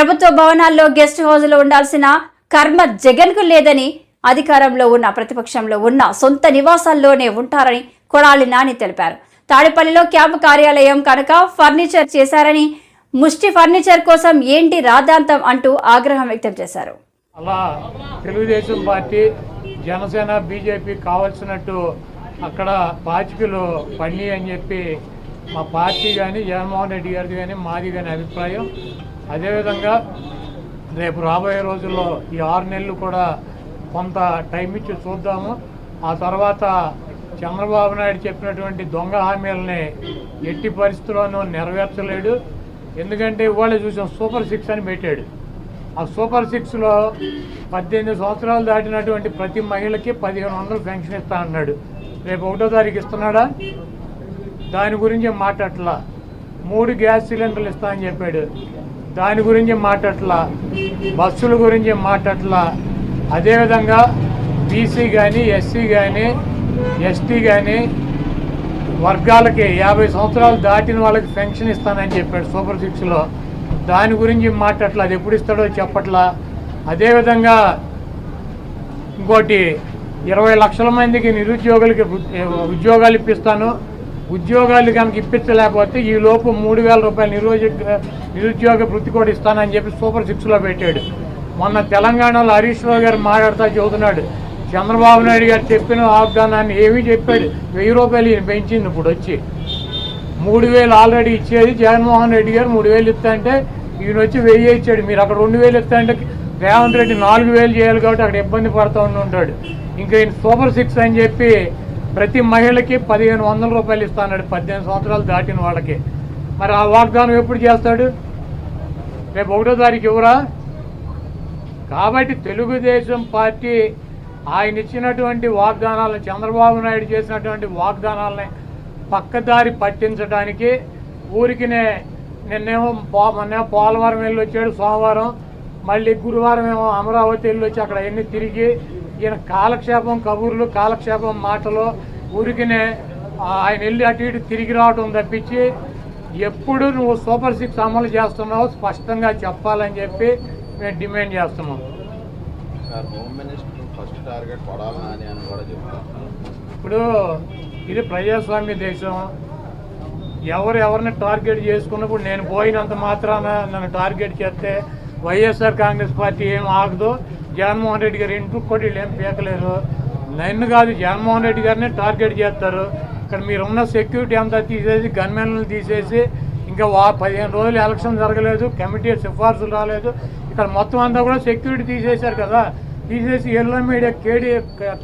ప్రభుత్వ భవనాల్లో గెస్ట్ హౌస్లో ఉండాల్సిన కర్మ జగన్కు లేదని, అధికారంలో ఉన్న ప్రతిపక్షంలో ఉన్న సొంత నివాసాల్లోనే ఉంటారని కొడాలి నాని తెలిపారు. తాడేపల్లిలో క్యాంపు కార్యాలయం కనుక ఫర్నిచర్ చేశారని, ముష్టి ఫర్నిచర్ కోసం ఏంటి రాద్ధాంతం అంటూ ఆగ్రహం వ్యక్తం చేశారు. అలా తెలుగుదేశం పార్టీ, జనసేన, బీజేపీ కావాల్సినట్టు అక్కడ పాచికలు పని అని చెప్పి మా పార్టీ కానీ, జగన్మోహన్ రెడ్డి గారిది కానీ, మాది కానీ అభిప్రాయం. అదేవిధంగా రేపు రాబోయే రోజుల్లో ఈ 6 నెలలు కూడా కొంత టైం ఇచ్చి చూద్దాము. ఆ తర్వాత చంద్రబాబు నాయుడు చెప్పినటువంటి దొంగ హామీలని ఎట్టి పరిస్థితుల్లోనూ నెరవేర్చలేడు. ఎందుకంటే ఇవాళ చూసాం, సూపర్ 6 అని పెట్టాడు. ఆ సూపర్ 6లో 18 సంవత్సరాలు దాటినటువంటి ప్రతి మహిళకి 1500 పెన్షన్ ఇస్తా అన్నాడు. రేపు 1వ తారీఖు ఇస్తున్నాడా? దాని గురించి మాట్లాడట్లా. 3 గ్యాస్ సిలిండర్లు ఇస్తా అని చెప్పాడు. దాని గురించి మాట్లాడట్లా. బస్సుల గురించి మాట్లాడట్లా. అదేవిధంగా బీసీ కానీ, ఎస్సీ కానీ, ఎస్టీ కానీ వర్గాలకి 50 సంవత్సరాలు దాటిన వాళ్ళకి పెన్షన్ ఇస్తానని చెప్పాడు సూపర్ 6లో. దాని గురించి మాట్లాడట్లా. అది ఎప్పుడు ఇస్తాడో చెప్పట్లా. అదేవిధంగా ఇంకోటి 20 లక్షల మందికి నిరుద్యోగులకి ఉద్యోగాలు ఇప్పిస్తాను. ఉద్యోగాలు కనుక ఇప్పించలేకపోతే ఈ లోపు 3000 రూపాయలు నిరుద్యోగ వృత్తి కూడా ఇస్తానని చెప్పి సూపర్ 6లో పెట్టాడు. మొన్న తెలంగాణలో హరీష్ రావు గారు మాట్లాడుతూ చెబుతున్నాడు, చంద్రబాబు నాయుడు గారు చెప్పిన వాగ్దానాన్ని ఏమీ చెప్పాడు. 1000 రూపాయలు ఈయన పెంచింది. ఇప్పుడు వచ్చి 3000 ఆల్రెడీ ఇచ్చేది జగన్మోహన్ రెడ్డి గారు. 3000 ఇస్తా అంటే ఈయన వచ్చి 1000 ఇచ్చాడు. మీరు అక్కడ 2000 ఇస్తా అంటే రేవంత్ రెడ్డి 4000 చేయాలి కాబట్టి అక్కడ ఇబ్బంది పడుతూ ఉంటాడు. ఇంకా ఈయన సూపర్ 6 అని చెప్పి ప్రతి మహిళకి 1500 రూపాయలు ఇస్తాడు 18 సంవత్సరాలు దాటిన వాళ్ళకి. మరి ఆ వాగ్దానం ఎప్పుడు చేస్తాడు? రేపు 1వ తారీఖు ఎవరా? కాబట్టి తెలుగుదేశం పార్టీ ఆయన ఇచ్చినటువంటి వాగ్దానాలను, చంద్రబాబు నాయుడు చేసినటువంటి వాగ్దానాలని పక్కదారి పట్టించడానికి ఊరికినే నిన్నేమో పోలవరం వెళ్ళి వచ్చాడు సోమవారం, మళ్ళీ గురువారం ఏమో అమరావతి వెళ్ళి వచ్చి అక్కడ అన్నీ తిరిగి ఈయన కాలక్షేపం కబుర్లు, కాలక్షేపం మాటలు, ఊరికినే ఆయన వెళ్ళి అటు ఇటు తిరిగి రావడం తప్పించి ఎప్పుడు నువ్వు సూపర్ 6 అమలు చేస్తున్నావు స్పష్టంగా చెప్పాలని చెప్పి మేము డిమాండ్ చేస్తున్నాం. ఇప్పుడు ఇది ప్రజాస్వామ్య దేశం. ఎవరిని టార్గెట్ చేసుకున్నప్పుడు నేను పోయినంత మాత్రాన నన్ను టార్గెట్ చేస్తే వైఎస్ఆర్ కాంగ్రెస్ పార్టీ ఏం ఆగదు. జగన్మోహన్ రెడ్డి గారు ఇంటికి కూడా వీళ్ళు ఏం పీకలేరు. నన్ను కాదు, జగన్మోహన్ రెడ్డి గారిని టార్గెట్ చేస్తారు. ఇక్కడ మీరున్న సెక్యూరిటీ అంతా తీసేసి, గన్మెన్లను తీసేసి, ఇంకా 15 రోజులు ఎలక్షన్ జరగలేదు, కమిటీ సిఫార్సులు రాలేదు, ఇక్కడ మొత్తం అంతా కూడా సెక్యూరిటీ తీసేశారు కదా. తీసేసి ఎల్లో మీడియా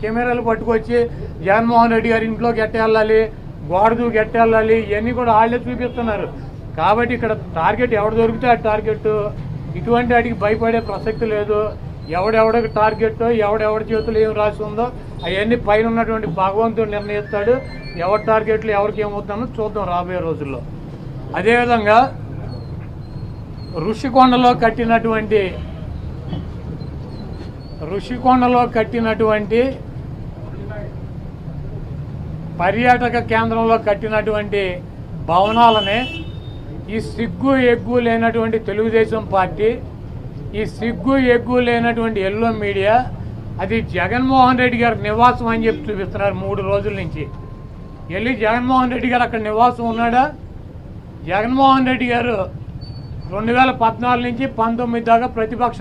కెమెరాలు పట్టుకొచ్చి జగన్మోహన్ రెడ్డి గారి ఇంట్లోకి ఎట్టెళ్ళాలి, గోడదు గెట్టెళ్ళాలి, ఇవన్నీ కూడా వాళ్ళే చూపిస్తున్నారు. కాబట్టి ఇక్కడ టార్గెట్ ఎవడు దొరికితే ఆ టార్గెట్. ఇటువంటి వాటికి భయపడే ప్రసక్తి లేదు. ఎవడెవడికి టార్గెట్, ఎవడెవడి చేతులు ఏం రాసి ఉందో అవన్నీ పైన ఉన్నటువంటి భగవంతుడు నిర్ణయిస్తాడు. ఎవరి టార్గెట్లు ఎవరికి ఏమవుతుందో చూద్దాం రాబోయే రోజుల్లో. అదేవిధంగా ఋషికొండలో కట్టినటువంటి పర్యాటక కేంద్రంలో కట్టినటువంటి భవనాలనే ఈ సిగ్గు ఎగ్గు లేనటువంటి తెలుగుదేశం పార్టీ, ఈ సిగ్గు ఎగ్గు లేనటువంటి ఎల్లో మీడియా అది జగన్మోహన్ రెడ్డి గారి నివాసం అని చెప్పి చూపిస్తున్నారు 3 రోజుల నుంచి. వెళ్ళి జగన్మోహన్ రెడ్డి గారు అక్కడ నివాసం ఉన్నాడా? జగన్మోహన్ రెడ్డి గారు 2014 నుంచి 19 దాకా ప్రతిపక్ష